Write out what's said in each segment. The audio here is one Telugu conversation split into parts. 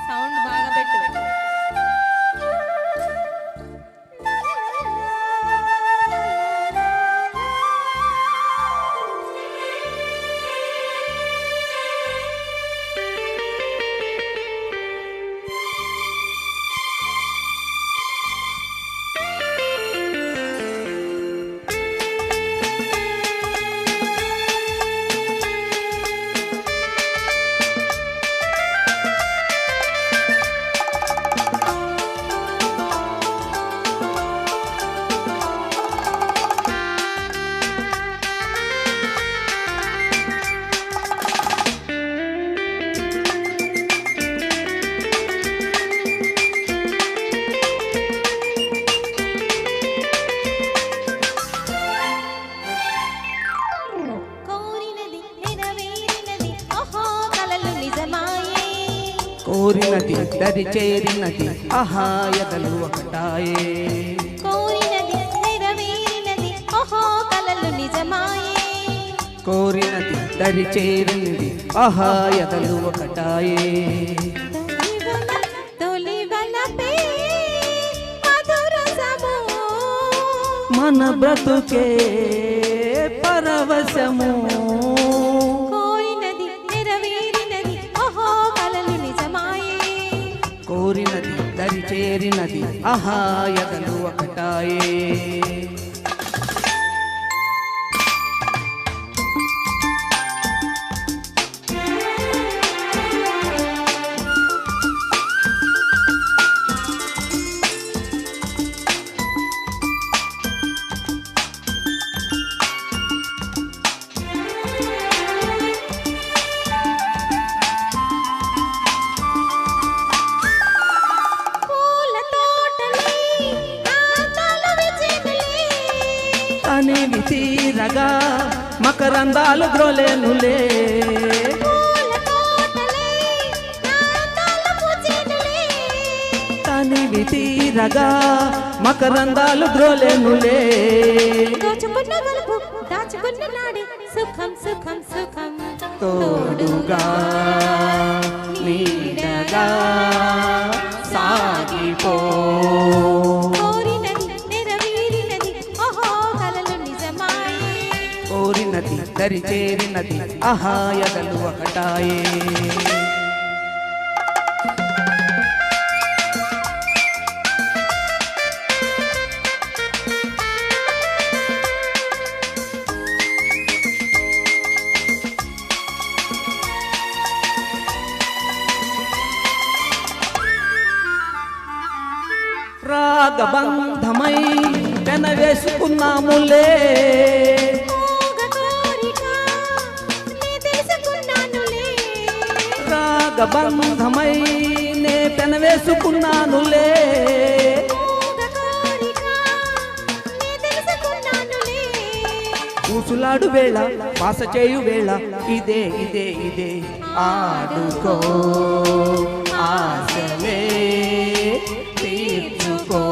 సౌండ్ బాగా పెట్టు. కోరినది దరి చేరినది ఆహా ఎదలు ఒకటాయే. కోరినది నెరవేరినది ఓహో కలలు నిజమాయే. కోరినది దరి చేరినది ఆహా ఎదలు ఒకటాయే. మన బ్రతుకే పరవశము. కోరినది దరి చేరినది ఆహా ఎదలు ఒకటాయే. తనివి తీరగా మకరందాలు గ్రోలేనులే. తనివి తీరగా మకరందాలు గ్రోలేనులే. దాచుకున్న నాడి సుఖం సుఖం సుఖం తోడుగా నీడగా సాగిపో. కోరినది దరి చేరినది ఆహా ఎదలు ఒకటాయే. రాగబంధమై పెనవేసుకున్నాములే. రాగబంధమై నే పెనవేసుకున్నానులే. ఊసులాడు వేళ వాస చేయు వేళ ఇదే ఇదే ఇదే ఆడుకో ఆశలే తీర్చుకో.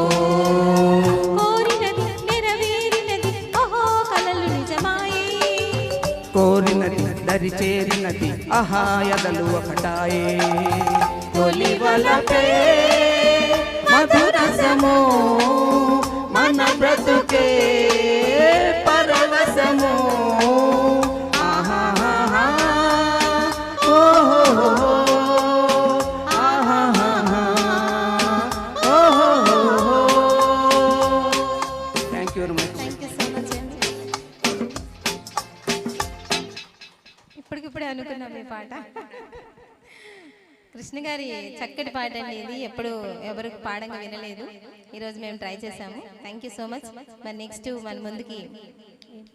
కోరినది దరి చేరినది ఆహా ఎదలు ఒకటాయే. కొలివలపే మధురసము మన బ్రతుకే పరవశము. ఆహా ఓహో ఆహా ఓహో. Thank you very much. ఇప్పటికిప్పుడే అనుకున్నాం ఈ పాట. కృష్ణ గారి చక్కటి పాట అండి ఇది. ఎప్పుడు ఎవరికి పాడంగా వినలేదు. ఈరోజు మేము ట్రై చేసాము. Thank you so much. మరి నెక్స్ట్ మన ముందుకి